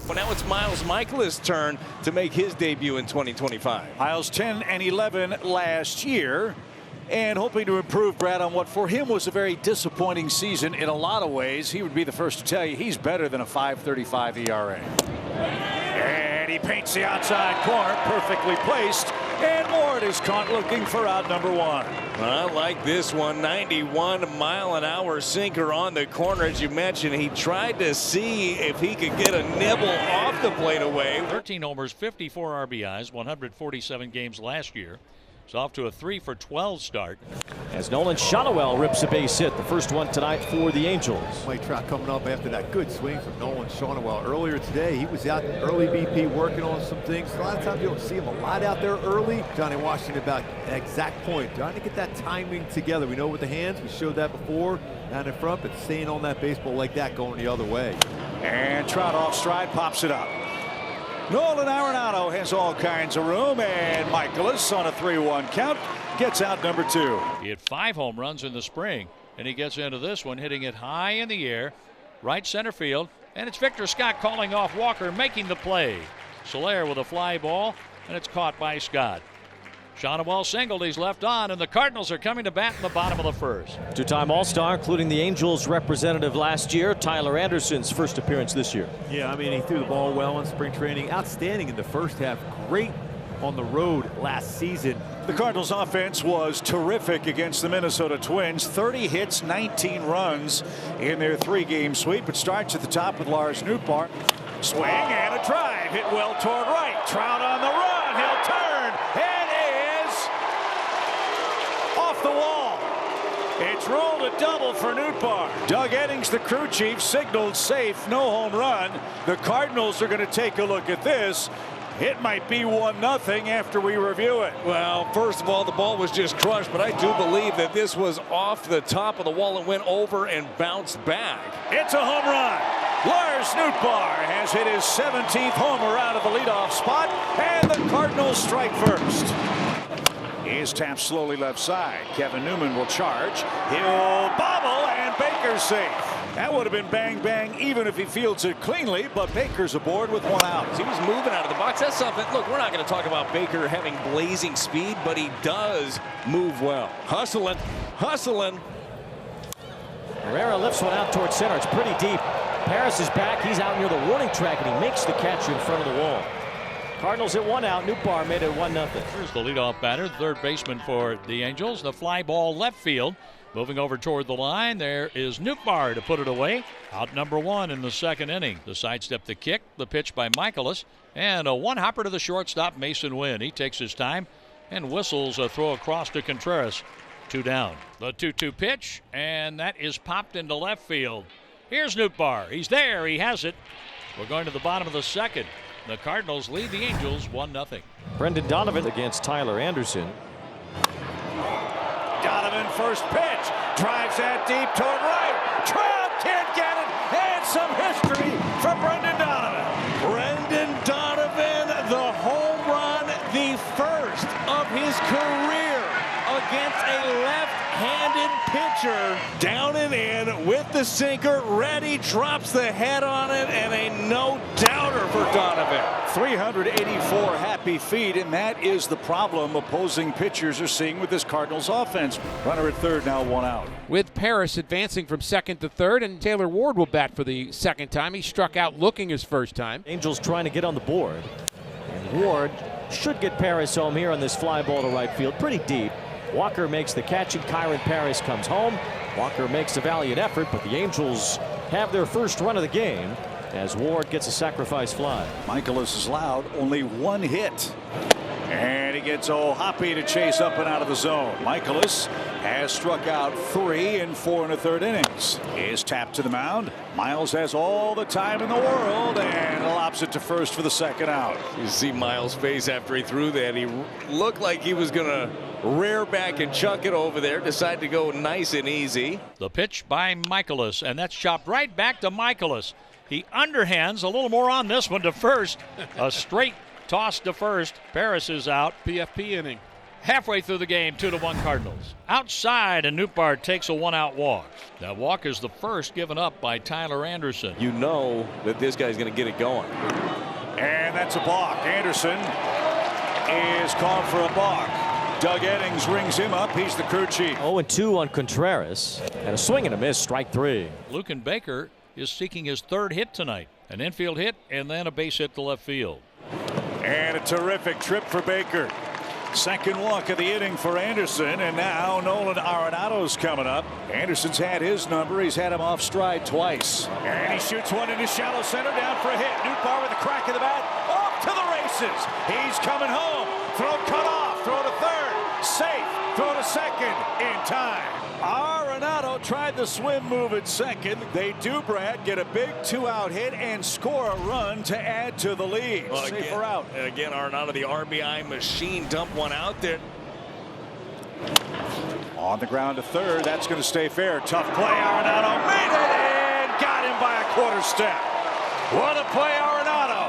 Well, now it's Miles Michaelis' turn to make his debut in 2025. Miles 10-11 last year, and hoping to improve, Brad, on what for him was a very disappointing season in a lot of ways. He would be the first to tell you he's better than a 5.35 ERA. And he paints the outside corner, perfectly placed, and Ward is caught looking for out number one. I like this one. 91-mile-an-hour sinker on the corner. As you mentioned, he tried to see if he could get a nibble off the plate away. 13 homers, 54 RBIs, 147 games last year. It's off to a 3-for-12 start. As Nolan Shotwell rips a base hit, the first one tonight for the Angels. Mike Trout coming up after that good swing from Nolan Shotwell earlier today. He was out in early BP working on some things. A lot of times you don't see him a lot out there early. Johnny Washington about an exact point, trying to get that timing together. We know with the hands, we showed that before down in front, but staying on that baseball like that going the other way. And Trout off stride, pops it up. Nolan Arenado has all kinds of room, and Michaelis on a 3-1 count gets out number two. He had 5 home runs in the spring, and he gets into this one, hitting it high in the air, right center field, and it's Victor Scott calling off Walker, making the play. Soler with a fly ball, and it's caught by Scott. Shotwell singled, he's left on, and the Cardinals are coming to bat in the bottom of the first. Two-time All-Star, including the Angels representative last year, Tyler Anderson's first appearance this year. Yeah, I mean, he threw the ball well in spring training. Outstanding in the first half. Great on the road last season. The Cardinals offense was terrific against the Minnesota Twins. 30 hits, 19 runs in their 3-game sweep. It starts at the top with Lars Nootbaar. Swing and a drive hit well toward right. Trout on the run. He'll turn and is off the wall. It's ruled a double for Nootbaar. Doug Eddings, the crew chief, signaled safe, no home run. The Cardinals are going to take a look at this. It might be 1-0 after we review it. Well, first of all, the ball was just crushed, but I do believe that this was off the top of the wall and went over and bounced back. It's a home run. Lars Nootbaar has hit his 17th homer out of the leadoff spot, and the Cardinals strike first. He's tapped slowly left side. Kevin Newman will charge. He'll bobble, and Baker's safe. That would have been bang-bang even if he fields it cleanly, but Baker's aboard with 1 out. He was moving out of the box. That's something. Look, we're not going to talk about Baker having blazing speed, but he does move well. Hustling. Herrera lifts one out towards center. It's pretty deep. Paris is back. He's out near the warning track, and he makes the catch in front of the wall. Cardinals at 1 out. Nootbaar made it 1-0. Here's the leadoff batter, third baseman for the Angels. The fly ball left field. Moving over toward the line, there is Nootbaar to put it away. Out number 1 in the second inning. The sidestep, the kick, the pitch by Michaelis, and a one-hopper to the shortstop, Mason Wynn. He takes his time and whistles a throw across to Contreras. 2 down. The 2-2 pitch, and that is popped into left field. Here's Nootbaar. He's there. He has it. We're going to the bottom of the second. The Cardinals lead the Angels 1-0. Brendan Donovan against Tyler Anderson. Donovan first pitch. Drives that deep toward right. Trout can't get it. And some history for Brendan Donovan. Brendan Donovan, the home run, the first of his career against a left-handed pitcher. Down and in with the sinker, ready, drops the head on it, and a no-doubter for Donovan. 384 happy feet, and that is the problem opposing pitchers are seeing with this Cardinals offense. Runner at third, now 1 out. With Paris advancing from second to third, and Taylor Ward will bat for the second time. He struck out looking his first time. Angels trying to get on the board. And Ward should get Paris home here on this fly ball to right field. Pretty deep. Walker makes the catch, and Kyron Paris comes home. Walker makes a valiant effort, but the Angels have their first run of the game as Ward gets a sacrifice fly. Michaelis is loud, only 1 hit. And he gets Hoppy to chase up and out of the zone. Michaelis has struck out 3 in 4 1/3 innings. Is tapped to the mound. Miles has all the time in the world and lops it to first for the second out. You see Miles' face after he threw that. He looked like he was going to rear back and chuck it over there. Decided to go nice and easy. The pitch by Michaelis, and that's chopped right back to Michaelis. He underhands a little more on this one to first. A straight toss to first. Paris is out. PFP inning. Halfway through the game, 2-1 Cardinals. Outside, and Nootbaar takes a one-out walk. That walk is the first given up by Tyler Anderson. You know that this guy's going to get it going. And that's a balk. Anderson is called for a balk. Doug Eddings rings him up. He's the crew chief. 0-2 on Contreras. And a swing and a miss, strike 3. Luken Baker is seeking his third hit tonight. An infield hit and then a base hit to left field. And a terrific trip for Baker. Second walk of the inning for Anderson, and now Nolan Arenado's coming up. Anderson's had his number. He's had him off stride twice. And he shoots one into shallow center, down for a hit. Nootbaar with a crack of the bat, off to the races. He's coming home. Throw cut off, throw to third, safe, throw to second, in time. Arenado tried the swim move at second. They do, Brad, get a big 2-out hit and score a run to add to the lead. Well, Safer out. Again, Arenado, the RBI machine, dumped one out there. On the ground to third. That's going to stay fair. Tough play. Arenado made it and got him by a quarter step. What a play, Arenado.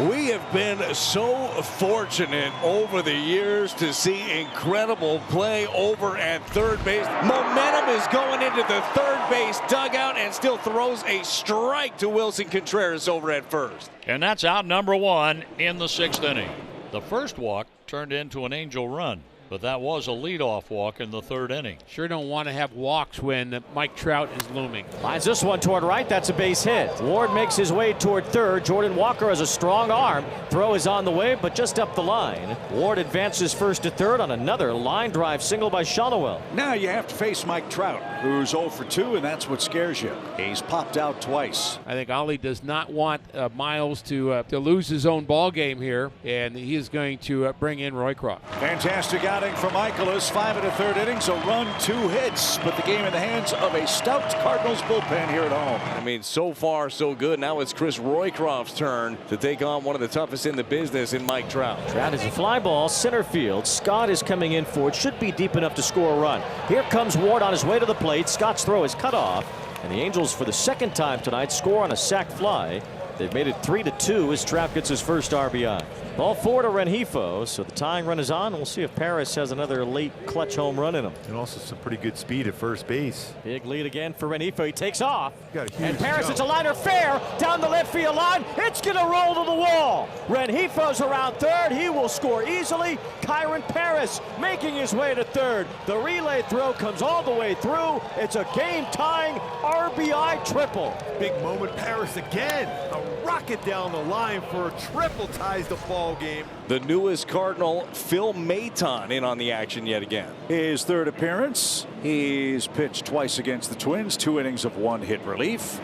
We have been so fortunate over the years to see incredible play over at third base. Momentum is going into the third base dugout and still throws a strike to Wilson Contreras over at first. And that's out number 1 in the 6th inning. The first walk turned into an Angel run, but that was a leadoff walk in the 3rd inning. Sure don't want to have walks when Mike Trout is looming. Lines this one toward right. That's a base hit. Ward makes his way toward third. Jordan Walker has a strong arm. Throw is on the way, but just up the line. Ward advances first to third on another line drive single by Shonowell. Now you have to face Mike Trout, who's 0 for 2, and that's what scares you. He's popped out twice. I think Ollie does not want Miles to lose his own ball game here, and he is going to bring in Roycroft. Fantastic outing for Michaelis. 5 1/3 innings, a run, 2 hits. But the game in the hands of a stout Cardinals bullpen here at home. I mean, so far, so good. Now it's Chris Roycroft's turn to take on one of the toughest in the business in Mike Trout. Trout is a fly ball, center field. Scott is coming in for it. Should be deep enough to score a run. Here comes Ward on his way to the plate. Scott's throw is cut off. And the Angels, for the second time tonight, score on a sac fly. They've made it 3-2 as Trout gets his first RBI. Ball 4 to Rengifo, so the tying run is on. We'll see if Paris has another late clutch home run in him. And also some pretty good speed at first base. Big lead again for Rengifo. He takes off. Got a huge And Paris, jump. it's a liner fair down the left field line. It's going to roll to the wall. Rengifo's around third. He will score easily. Kyron Paris making his way to third. The relay throw comes all the way through. It's a game-tying RBI triple. Big moment, Paris again. A rocket down the line for a triple, ties the ball game. The newest Cardinal, Phil Maton, in on the action yet again. His 3rd appearance. He's pitched twice against the Twins. 2 innings of 1 hit relief.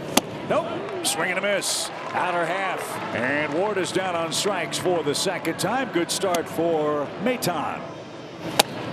Nope. Swing and a miss. Outer half. And Ward is down on strikes for the 2nd time. Good start for Maton.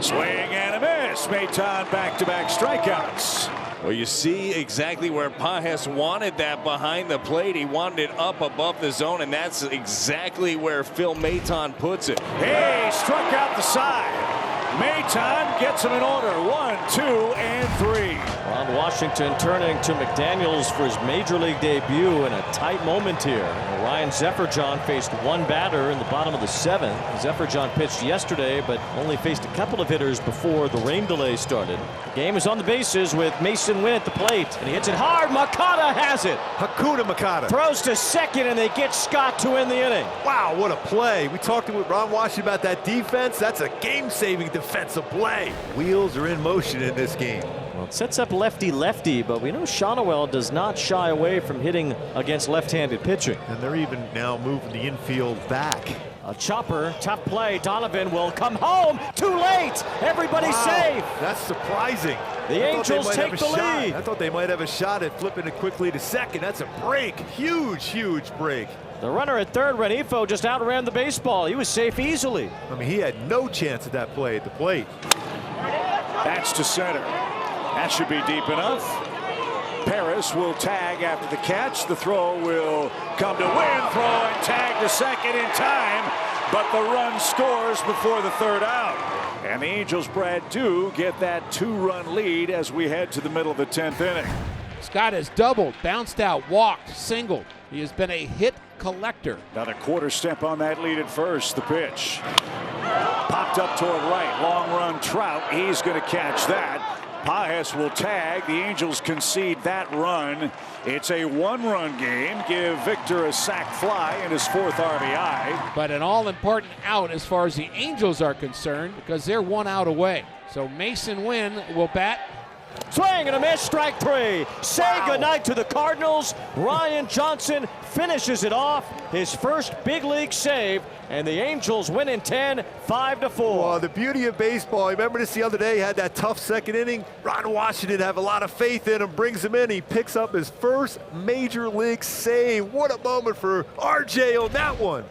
Swing and a miss. Maton back-to-back strikeouts. Well, you see exactly where Pages wanted that behind the plate. He wanted it up above the zone, and that's exactly where Phil Maton puts it. He struck out the side. Maton gets him in order. 1, 2, and 3. Ron Washington turning to McDaniels for his major league debut in a tight moment here. Ryan Zefferjohn faced one batter in the bottom of the 7th. Zefferjohn pitched yesterday, but only faced a couple of hitters before the rain delay started. The game is on the bases with Mason Wynn at the plate, and he hits it hard. Makata has it. Hakuna Makata. Throws to second, and they get Scott to win the inning. Wow, what a play. We talked with Ron Washington about that defense. That's a game-saving defensive play. Wheels are in motion in this game. Well, it sets up lefty-lefty, but we know Shonowell does not shy away from hitting against left-handed pitching. And they're even now moving the infield back. A chopper, tough play. Donovan will come home. Too late. Everybody's safe. That's surprising. The Angels take the lead. I thought they might have a shot at flipping it quickly to second. That's a break. Huge, huge break. The runner at third, Rengifo, just outran the baseball. He was safe easily. I mean, he had no chance at that play at the plate. That's to center. That should be deep enough. Paris will tag after the catch. The throw will come to Wynn. Throw and tag to second in time. But the run scores before the 3rd out. And the Angels, Brad, do get that 2-run lead as we head to the middle of the 10th inning. Scott has doubled, bounced out, walked, singled. He has been a hit collector. Another quarter step on that lead at first. The pitch. Popped up toward right. Long run Trout. He's going to catch that. Paez will tag. The Angels concede that run. It's a one-run game. Give Victor a sac fly and his 4th RBI. But an all-important out as far as the Angels are concerned because they're 1 out away. So Mason Wynn will bat. Swing and a miss, strike 3. Say goodnight to the Cardinals. Ryan Johnson finishes it off. His first big league save, and the Angels win in 10, 5-4. Well, the beauty of baseball, remember this the other day, had that tough second inning. Ron Washington have a lot of faith in him, brings him in. He picks up his first major league save. What a moment for RJ on that one.